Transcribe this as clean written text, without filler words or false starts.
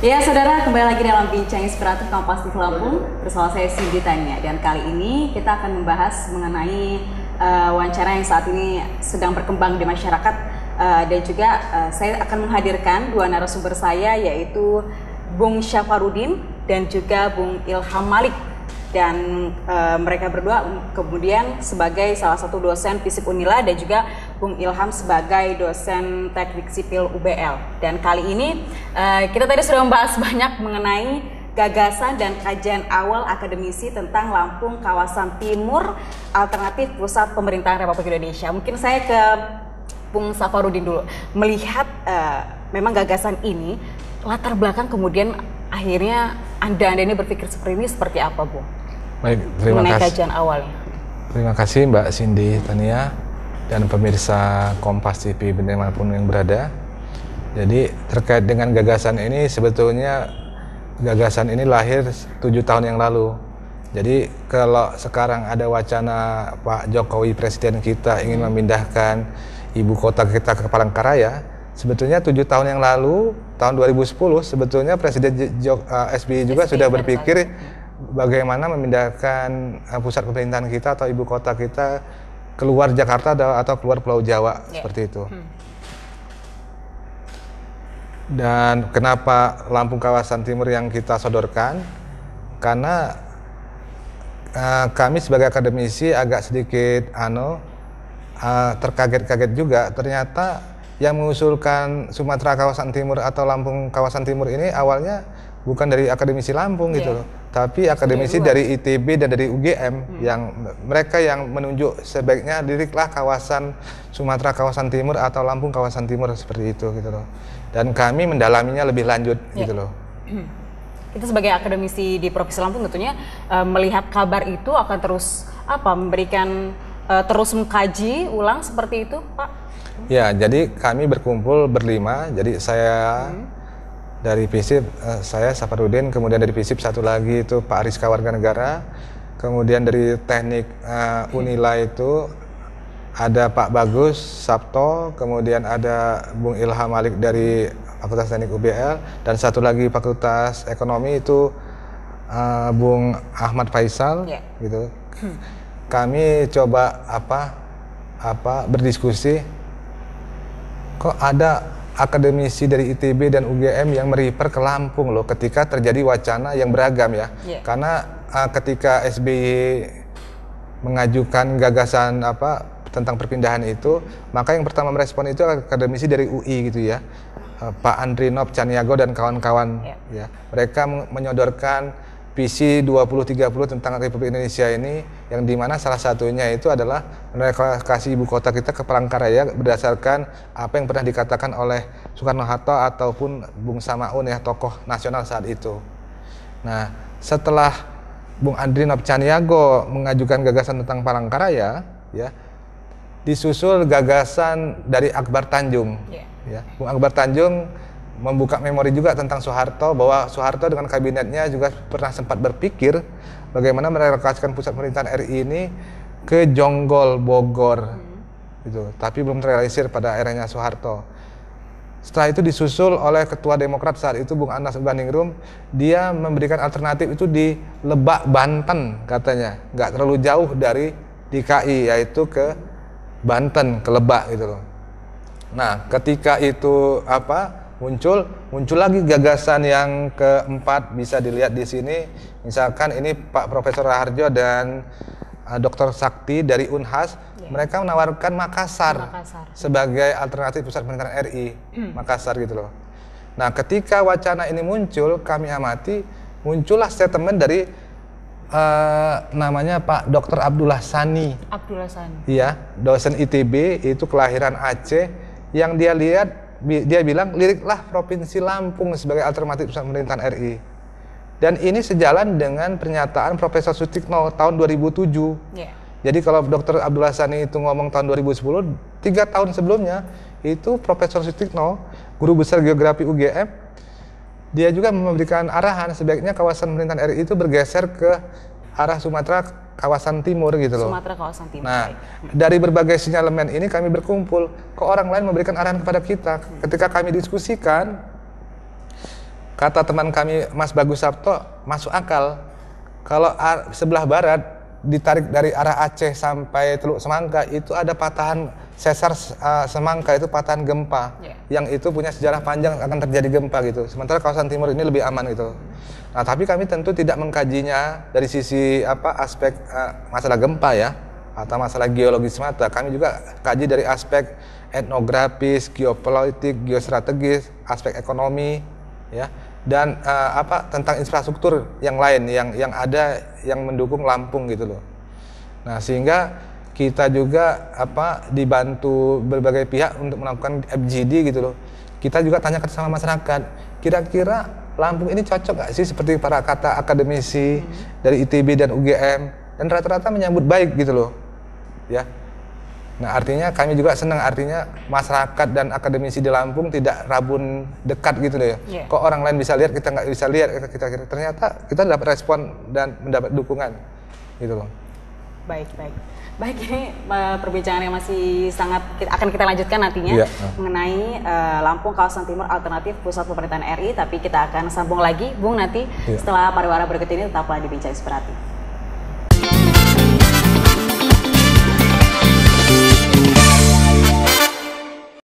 Ya, saudara, kembali lagi dalam Bincang Inspiratif Kompas TV Lampung bersama saya Cindy Tania. Dan kali ini kita akan membahas mengenai wawancara yang saat ini sedang berkembang di masyarakat, dan juga saya akan menghadirkan dua narasumber saya, yaitu Bung Syafarudin dan juga Bung Ilham Malik. Dan mereka berdua kemudian sebagai salah satu dosen FISIP Unila dan juga Bung Ilham sebagai dosen teknik sipil UBL. Dan kali ini kita tadi sudah membahas banyak mengenai gagasan dan kajian awal akademisi tentang Lampung Kawasan Timur Alternatif Pusat Pemerintahan Republik Indonesia. Mungkin saya ke Bung Syafarudin dulu. Melihat memang gagasan ini, latar belakang kemudian akhirnya Anda ini berpikir seperti ini seperti apa, Bung? Baik, terima kasih. Kajian awalnya. Terima kasih Mbak Cindy Tania dan pemirsa Kompas TV dimanapun yang berada. Jadi terkait dengan gagasan ini, sebetulnya gagasan ini lahir 7 tahun yang lalu. Jadi kalau sekarang ada wacana Pak Jokowi Presiden kita ingin memindahkan ibu kota kita ke Palangkaraya, sebetulnya 7 tahun yang lalu, tahun 2010, sebetulnya Presiden SBY juga sudah berpikir bagaimana memindahkan pusat pemerintahan kita atau ibu kota kita keluar Jakarta atau keluar Pulau Jawa, seperti itu. Dan kenapa Lampung Kawasan Timur yang kita sodorkan? Karena kami sebagai akademisi agak sedikit terkaget-kaget juga. Ternyata yang mengusulkan Sumatera Kawasan Timur atau Lampung Kawasan Timur ini awalnya bukan dari akademisi Lampung gitu loh, tapi akademisi dari ITB dan dari UGM, yang mereka yang menunjuk sebaiknya dirilah kawasan Sumatera Kawasan Timur atau Lampung Kawasan Timur seperti itu gitu loh. Dan kami mendalaminya lebih lanjut gitu loh. Kita sebagai akademisi di Provinsi Lampung tentunya melihat kabar itu akan terus memberikan terus mengkaji ulang seperti itu, Pak. Ya, jadi kami berkumpul berlima. Jadi saya dari FISIP, saya Syafarudin, kemudian dari FISIP satu lagi itu Pak Rizka Warganegara, kemudian dari teknik Unila itu ada Pak Bagus Sabto, kemudian ada Bung Ilham Malik dari Fakultas Teknik UBL, dan satu lagi Fakultas Ekonomi itu Bung Ahmad Faisal, gitu. Kami coba berdiskusi, kok ada akademisi dari ITB dan UGM yang merefer ke Lampung loh ketika terjadi wacana yang beragam ya. Karena ketika SBY mengajukan gagasan tentang perpindahan itu, maka yang pertama merespon itu akademisi dari UI gitu ya. Pak Andrinov Caniago dan kawan-kawan ya. Mereka menyodorkan visi 2030 tentang Republik Indonesia ini, yang dimana salah satunya itu adalah merelokasi ibu kota kita ke Palangkaraya berdasarkan apa yang pernah dikatakan oleh Soekarno-Hatta ataupun Bung Samaun ya, tokoh nasional saat itu. Nah, setelah Bung Andrinov Caniago mengajukan gagasan tentang Palangkaraya ya, disusul gagasan dari Akbar Tanjung ya. Bung Akbar Tanjung membuka memori juga tentang Soeharto, bahwa Soeharto dengan kabinetnya juga pernah sempat berpikir bagaimana merelokasikan pusat pemerintahan RI ini ke Jonggol, Bogor, gitu. Tapi belum terrealisir pada eranya Soeharto. Setelah itu disusul oleh Ketua Demokrat saat itu Bung Anas Urbaningrum, dia memberikan alternatif itu di Lebak, Banten katanya, nggak terlalu jauh dari DKI, yaitu ke Banten, ke Lebak gitu loh. Nah, ketika itu muncul lagi gagasan yang keempat, bisa dilihat di sini. Misalkan ini Pak Profesor Raharjo dan Dr. Sakti dari Unhas, mereka menawarkan Makassar sebagai alternatif pusat pemerintahan RI, Makassar gitu loh. Nah, ketika wacana ini muncul, kami amati, muncullah statement dari namanya Pak Dr. Abdullah Sani. Iya, dosen ITB, itu kelahiran Aceh, yang dia bilang liriklah Provinsi Lampung sebagai alternatif pusat pemerintahan RI. Dan ini sejalan dengan pernyataan Profesor Sutikno tahun 2007. Jadi kalau Dr. Abdullah Sani itu ngomong tahun 2010, 3 tahun sebelumnya itu Profesor Sutikno, guru besar geografi UGM, dia juga memberikan arahan sebaiknya kawasan pemerintahan RI itu bergeser ke arah Sumatera Kawasan Timur gitu loh. Sumatera Kawasan Timur. Nah, dari berbagai sinyalemen ini kami berkumpul, kok orang lain memberikan arahan kepada kita. Ketika kami diskusikan, kata teman kami Mas Bagus Sabto masuk akal. Kalau sebelah barat ditarik dari arah Aceh sampai Teluk Semangka itu ada patahan sesar Semangka, itu patahan gempa yang itu punya sejarah panjang akan terjadi gempa gitu. Sementara kawasan timur ini lebih aman gitu. Nah, tapi kami tentu tidak mengkajinya dari sisi aspek masalah gempa ya atau masalah geologis semata. Kami juga kaji dari aspek etnografis, geopolitik, geostrategis, aspek ekonomi ya. Dan tentang infrastruktur yang lain yang ada yang mendukung Lampung gitu loh. Nah, sehingga kita juga dibantu berbagai pihak untuk melakukan FGD gitu loh. Kita juga tanyakan sama masyarakat, kira-kira Lampung ini cocok gak sih seperti para kata akademisi dari ITB dan UGM, dan rata-rata menyambut baik gitu loh. Ya. Nah, artinya kami juga senang, artinya masyarakat dan akademisi di Lampung tidak rabun dekat gitu loh ya. Kok orang lain bisa lihat, kita nggak bisa lihat, ternyata kita dapat respon dan mendapat dukungan gitu loh. Baik, ini perbincangan yang masih sangat akan kita lanjutkan nantinya mengenai Lampung Kawasan Timur Alternatif Pusat Pemerintahan RI, tapi kita akan sambung lagi Bung nanti setelah pariwara berikut ini. Tetaplah di Bincang Inspiratif.